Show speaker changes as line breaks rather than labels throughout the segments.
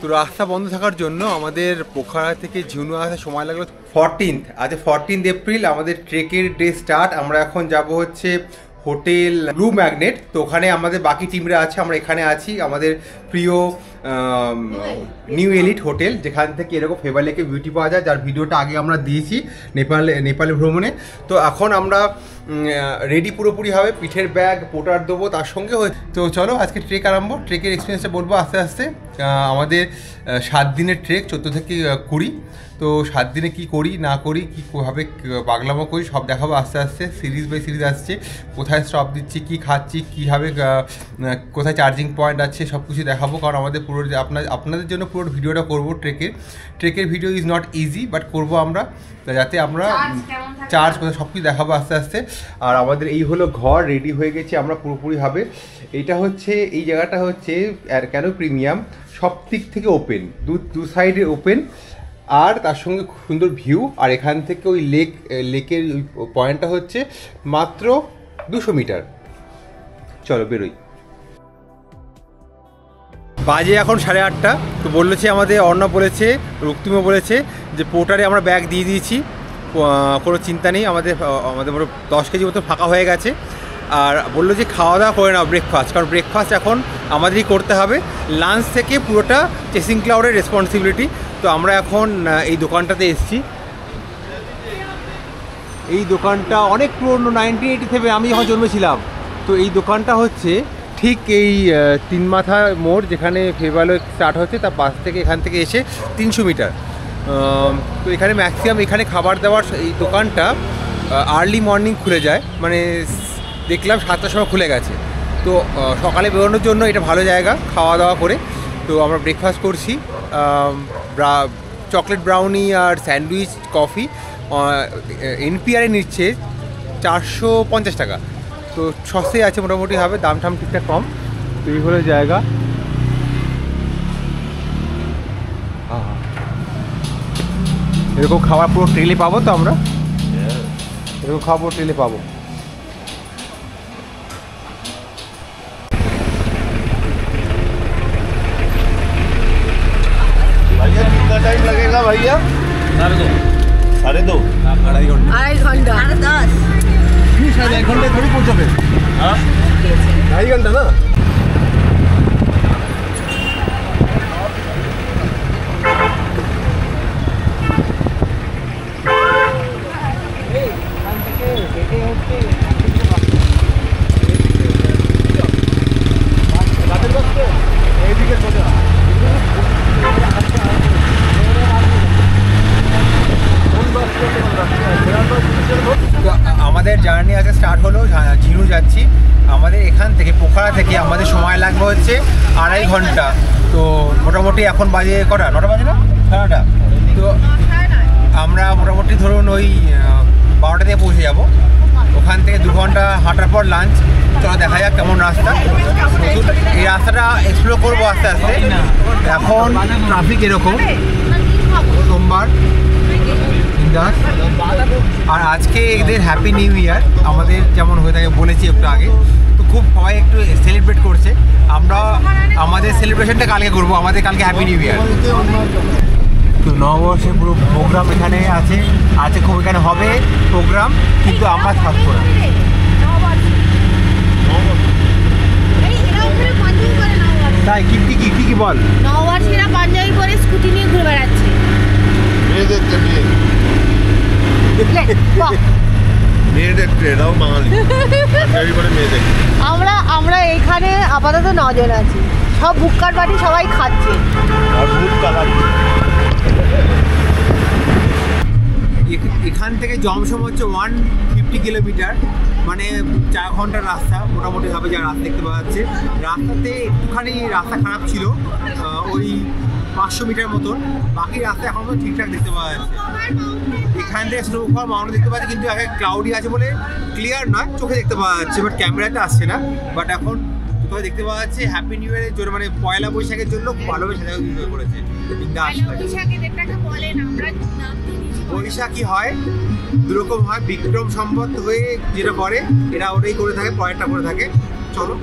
তো রাস্তা বন্ধ থাকার জন্য আমাদের পোখরা থেকে ঝিনুয়া আসতে সময় লাগলো 14th। আজ 14th এপ্রিল আমাদের ট্রেকের ডে স্টার্ট। আমরা এখন যাব হচ্ছে হোটেল ব্লু ম্যাগনেট। তো ওখানে আমাদের বাকি টিমরা আছে, আমরা এখানে আছি আমাদের প্রিয় নিউ এলিট হোটেল, যেখান থেকে এরকম ফেভার লেকে বিউটি পাওয়া যায়, যার ভিডিওটা আগে আমরা দিয়েছি নেপালে ভ্রমণে। তো এখন আমরা রেডি পুরোপুরি হবে, পিঠের ব্যাগ পোটার দেবো তার সঙ্গে হয়ে। তো চলো আজকে ট্রেক আরম্ভ। ট্রেকের এক্সপিরিয়েন্সটা বলবো আস্তে আস্তে। আমাদের 7 দিনের ট্রেক, 14 থেকে 20। তো 7 দিনে কী করি না করি, কীভাবে পাগলামো করি সব দেখাবো আস্তে আস্তে। সিরিজ বাই সিরিজ আসছে, কোথায় স্টপ দিচ্ছি, কী খাচ্ছি, কীভাবে কোথায় চার্জিং পয়েন্ট আছে সব কিছু দেখাবো। কারণ আমাদের পুরো আপনাদের জন্য পুরো ভিডিওটা করবো ট্রেকের video is not easy, but করবো আমরা, যাতে আমরা চার্জ কোথায় সব কিছু দেখাবো আস্তে আস্তে। আর আমাদের এই হলো ঘর, রেডি হয়ে গেছি আমরা পুরোপুরিভাবে। এইটা হচ্ছে, এই জায়গাটা হচ্ছে আর কেন প্রিমিয়াম, সব দিক থেকে ওপেন, দু সাইডে ওপেন, আর তার সঙ্গে খুব সুন্দর ভিউ। আর এখান থেকে ওই লেকের ওই পয়েন্টটা হচ্ছে মাত্র 200 মিটার। চলো বেরোই। বাজে এখন 8:30। তো বলেছে আমাদের অর্ণব বলেছে, রক্তিমও বলেছে যে পোর্টারে আমরা ব্যাগ দিয়ে দিয়েছি, কোনো চিন্তা নেই, আমাদের 10 কেজি মতো ফাঁকা হয়ে গেছে। আর বললো যে খাওয়া দাওয়া করে নাও ব্রেকফাস্ট, কারণ ব্রেকফাস্ট এখন আমাদেরই করতে হবে। লাঞ্চ থেকে পুরোটা চেসিং ক্লাউডের রেসপন্সিবিলিটি। তো আমরা এখন এই দোকানটাতে এসেছি। এই দোকানটা অনেক পুরনো, 1987 আমি যখন জন্মেছিলাম। তো এই দোকানটা হচ্ছে ঠিক এই 3 মাথা মোড়, যেখানে ফেভালো স্টার্ট হচ্ছে, তার পাশ থেকে এখান থেকে এসে 300 মিটার। তো এখানে ম্যাক্সিমাম এখানে খাবার দাবার, এই দোকানটা আর্লি মর্নিং খুলে যায়, মানে দেখলাম 7টার সময় খুলে গেছে। তো সকালে বেরোনোর জন্য এটা ভালো জায়গা খাওয়া দাওয়া করে। তো আমরা ব্রেকফাস্ট করছি, চকলেট ব্রাউনি আর স্যান্ডউইচ, কফি। এনপিআরে নিচ্ছে 450 টাকা। তো সস্তায় আছে মোটামুটি, হবে দাম ঠাম ঠিকঠাক কম। তো এই হলো জায়গা। এরকম খাবার পুরো ট্রেলে পাবো, তো আমরা এরকম খাবার পুরো ট্রেলে পাবো।
भैया कितना टाइम लगेगा भैया? 2.5 2.5
घंटा 10
शायद 1 घंटे थोड़ी पहुँचोगे। हाँ 2.5 घंटा ना। আমাদের জার্নি আজকে স্টার্ট হলো, ঝিনু যাচ্ছি। আমাদের এখান থেকে পোখরা থেকে আমাদের সময় লাগবে হচ্ছে 2.5 ঘন্টা। তো মোটামুটি এখন বাজে কটা, 9টা বাজে না, 9:30। তো আমরা মোটামুটি ধরুন ওই 12টা থেকে পৌঁছে যাব। ওখান থেকে 2 ঘন্টা হাঁটার পর লাঞ্চ। চলো দেখা যাক কেমন রাস্তা। এই রাস্তাটা এক্সপ্লোর করবো আস্তে আস্তে। এখন ট্রাফিক এরকম, সোমবার। আর আজকে এদের হ্যাপি নিউ ইয়ার আমাদের যেমন হয়ে থাকে, বলেছি একটু আগে। তো খুব সবাই একটু সেলিব্রেট করছে। আমরা আমাদের সেলিব্রেশনটা কালকে করবো, আমাদের কালকে হ্যাপি নিউ ইয়ার। তো নববর্ষে পুরো প্রোগ্রাম এখানে আছে, খুব এখানে হবে প্রোগ্রাম, কিন্তু আমরা থাকবো না। তাই কি বল,
নববর্ষীরা পাঞ্জাবি পরে স্কুটি নিয়ে ঘুরে বেড়াচ্ছে।
মেয়ে দেখতে মেয়ে দেখতে এরাও বাঙালি, মেয়ে দেখতে।
আমরা এইখানে আপাতত 9 জন আছি, সব ভুক্কার বাড়ি, সবাই খাচ্ছে।
আর ভুক্কা লাগছে।
এখান থেকে জমসম হচ্ছে 150 কিলোমিটার, মানে 4 ঘন্টার রাস্তা মোটামুটি হবে। যা রাস্তা দেখতে পাওয়া যাচ্ছে, রাস্তাতে একটুখানি রাস্তা খারাপ ছিল, ওই 500 মিটার মতন। বাকি রাস্তা এখন তো ঠিকঠাক দেখতে পাওয়া যাচ্ছে। এখান থেকে স্নোফল মাউন্টেন দেখতে পাচ্ছি, কিন্তু আগে ক্লাউডি আছে বলে ক্লিয়ার নয়, চোখে দেখতে পাওয়া যাচ্ছে, বাট ক্যামেরাতে আসছে না। বাট এখন কোথাও দেখতে পাওয়া যাচ্ছে হ্যাপি নিউ ইয়ারের জন্য, মানে পয়লা বৈশাখের জন্য ভালোভাবে সাজানো করেছে। বৈশাখী হয়, দুরকম হয়, বিক্রম সম্বত হয়ে যেটা করে এরা ওটাই করে থাকে, পরেরটা করে থাকে। চলো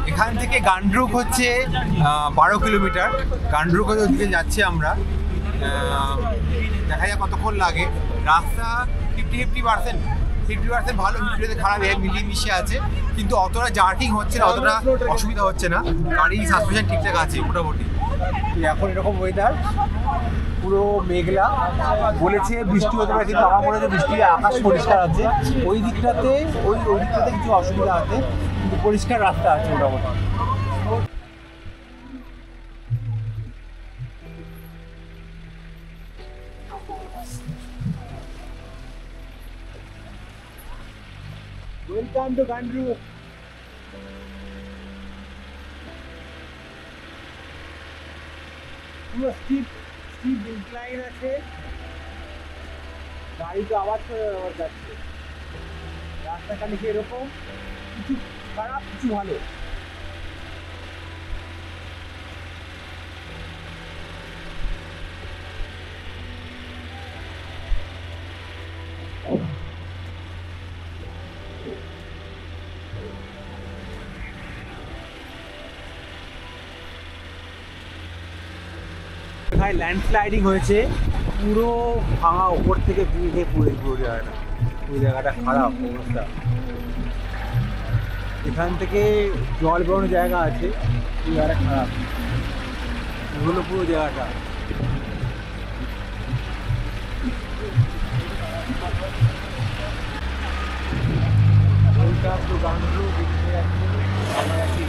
এখান থেকে গান্ড্রুক হচ্ছে 12 কিলোমিটার। গান্ড্রুক ওদিকে যাচ্ছি আমরা, দেখা যাক কতক্ষণ লাগে। রাস্তা 50% ভালো, 50% খারাপ, মিলিয়ে আছে, কিন্তু অতটা জার্কিং হচ্ছে না, অতটা অসুবিধা হচ্ছে না, গাড়ি সাসপেনশন ঠিকঠাক আছে মোটামুটি। এখন এরকম ওয়েদার, পুরো মেঘলা, বলেছে বৃষ্টি হতে পারে, কিন্তু আমার মনে হচ্ছে বৃষ্টি, আকাশ পরিষ্কার আছে। ওই দিকটাতে কিছু অসুবিধা আছে, কিন্তু পরিষ্কার রাস্তা আছে মোটামুটি। Welcome to Ghandruk. পুরো স্টিপ ইনক্লাইন আছে, গাড়ি তো আবার যাচ্ছে। রাস্তা খালি এরকম, কিছু খারাপ কিছু ভালো। ল্যান্ডস্লাইডিং হয়েছে, পুরো ভাঙা, ওপর থেকে পুরো জায়গাটা, ওই জায়গাটা খারাপ অবস্থা। এখান থেকে জল বেরোনোর জায়গা আছে, ওই জায়গাটা খারাপ, এগুলো পুরো জায়গাটা। ওইটা পুরো গানগুলো দেখতে যাচ্ছি আমরা আছি।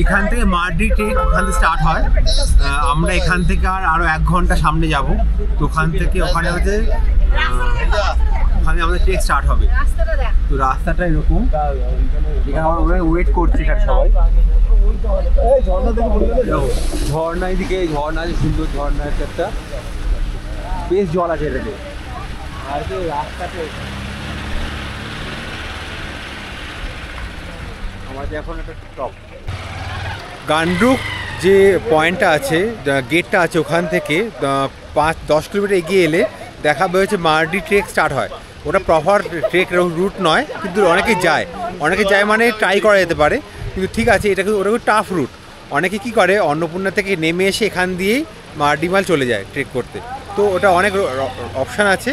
এখান থেকে মার্ডি ট্রেক ওখান থেকে স্টার্ট হয়। আমরা এখান থেকে আরও 1 ঘন্টা সামনে যাব, তো ওখান থেকে ওখানে হচ্ছে ওখানে আমাদের ট্রেক স্টার্ট হবে। তো রাস্তাটা এরকম, এখানে আমরা ওয়েট করছি এখানে সবাই। ঝর্ণা, এদিকে ঝর্ণা আছে, সুন্দর ঝর্ণা আছে একটা, বেশ জল আছে এটাতে। আর রাস্তাতে আমাদের এখন একটা টপ গান্ড্রুক যে পয়েন্টটা আছে, গেটটা আছে, ওখান থেকে 5-10 কিলোমিটার এগিয়ে এলে দেখা হয়েছে মার্ডি ট্রেক স্টার্ট হয়। ওটা প্রপার ট্রেক রুট নয়, কিন্তু অনেকে যায় মানে ট্রাই করা যেতে পারে, কিন্তু ঠিক আছে, ওটা খুব টাফ রুট। অনেকে কি করে, অন্নপূর্ণা থেকে নেমে এসে এখান দিয়েই মার্ডিমাল চলে যায় ট্রেক করতে। তো ওটা অনেক অপশান আছে,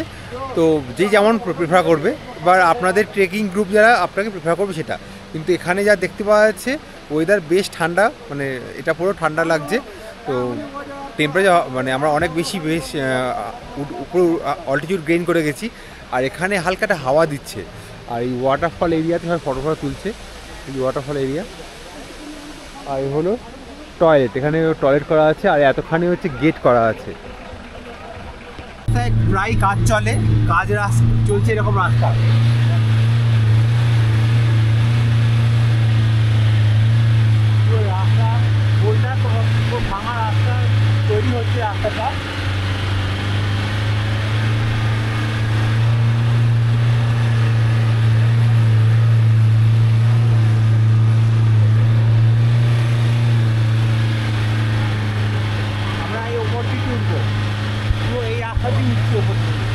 তো যে যেমন প্রেফার করবে, এবার আপনাদের ট্রেকিং গ্রুপ যারা আপনাকে প্রেফার করবে সেটা। কিন্তু এখানে যা দেখতে পাওয়া যাচ্ছে, ওয়েদার বেশ ঠান্ডা, মানে এটা পুরো ঠান্ডা লাগছে। তো টেম্পারেচার মানে আমরা অনেক বেশ উপর অল্টিটিউড গেইন করে গেছি, আর এখানে হালকাটা হাওয়া দিচ্ছে। আর এই ওয়াটারফল এরিয়াতে সবাই ফটো তুলছে, এই ওয়াটারফল এরিয়া। আর এই হলো টয়লেট, এখানে টয়লেট করা আছে, আর এতখানি হচ্ছে গেট করা আছে। প্রায় কাজ চলে, চলছে এরকম রাস্তা। ভাঙা রাস্তা তৈরি হচ্ছে, রাস্তাটা উঠবো, পুরো এই রাস্তা দিয়ে উঠছি ওপর থেকে।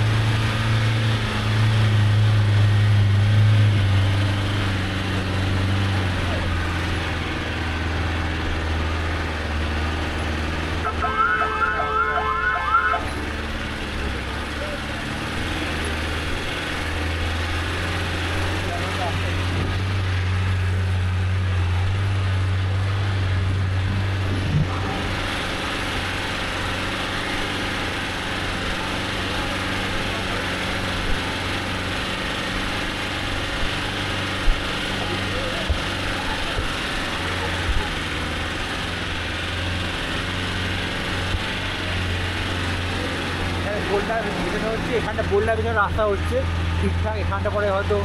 এখানটা বোল্ডার পিছনে রাস্তা হচ্ছে ঠিকঠাক, এখানটা পরে হয়তো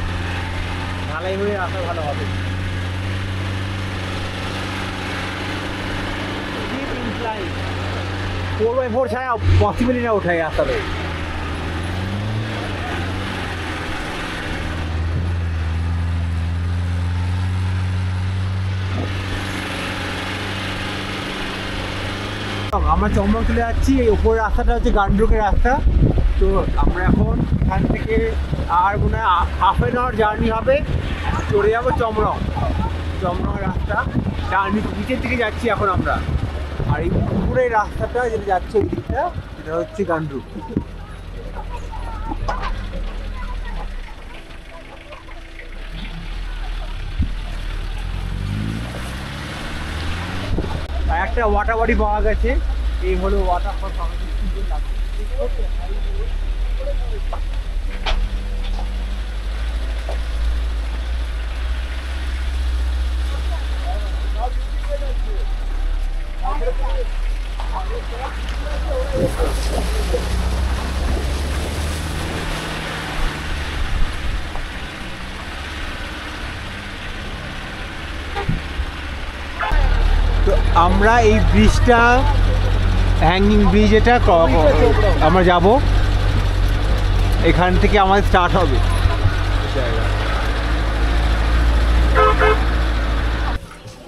ঢালাই হয়ে রাস্তা ভালো হবে। 4x4 ছাড়া পসিবলই না ওঠায় রাস্তাতে। আমরা চমড়ক চলে যাচ্ছি, এই ওপরের রাস্তাটা হচ্ছে গান্ডুকের রাস্তা। তো আমরা এখন এখান থেকে আর মনে হয় হাফ অ্যান আওয়ার জার্নি হবে, চলে যাবো চমড়ক রাস্তা। জার্নি নিচের দিকে যাচ্ছি এখন আমরা, আর এই উপরের রাস্তাটা যেটা যাচ্ছে ওই দিকটা সেটা হচ্ছে গান্ডুক। আর একটা ওয়াটার বডি পাওয়া গেছে, এই হলো ওয়াটার ফল। তো আমরা এই ব্রিজটা, হ্যাঙ্গিং ব্রিজ, এটা আমরা যাব, এখান থেকে আমাদের স্টার্ট হবে।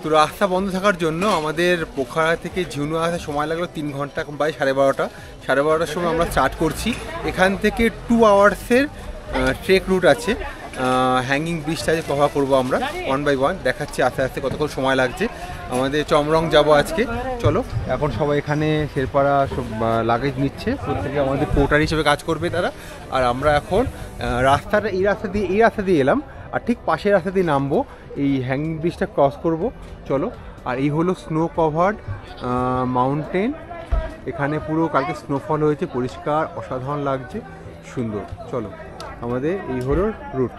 তো রাস্তা বন্ধ থাকার জন্য আমাদের পোখরা থেকে ঝিনুয়া আসতে সময় লাগলো 3 ঘন্টা, প্রায় 12:30 সময় আমরা স্টার্ট করছি। এখান থেকে 2 আওয়ার্সের ট্রেক রুট আছে। হ্যাঙ্গিং ব্রিজটা যে কভার করবো আমরা 1 by 1, দেখাচ্ছি আস্তে আস্তে কতক্ষণ সময় লাগছে। আমাদের চমরং যাব আজকে। চলো, এখন সবাই এখানে শেরপাড়া সব লাগেজ নিচ্ছে, প্রত্যেকে আমাদের পোর্টার হিসেবে কাজ করবে তারা। আর আমরা এখন রাস্তাটা এই রাস্তা দিয়ে এলাম, আর ঠিক পাশের রাস্তা দিয়ে নামবো, এই হ্যাঙ্গিং ব্রিজটা ক্রস করব। চলো, আর এই হলো স্নো কভার্ড মাউন্টেন। এখানে পুরো কালকে স্নোফল হয়েছে, পরিষ্কার, অসাধারণ লাগছে, সুন্দর। চলো, আমাদের এই হলো রুট।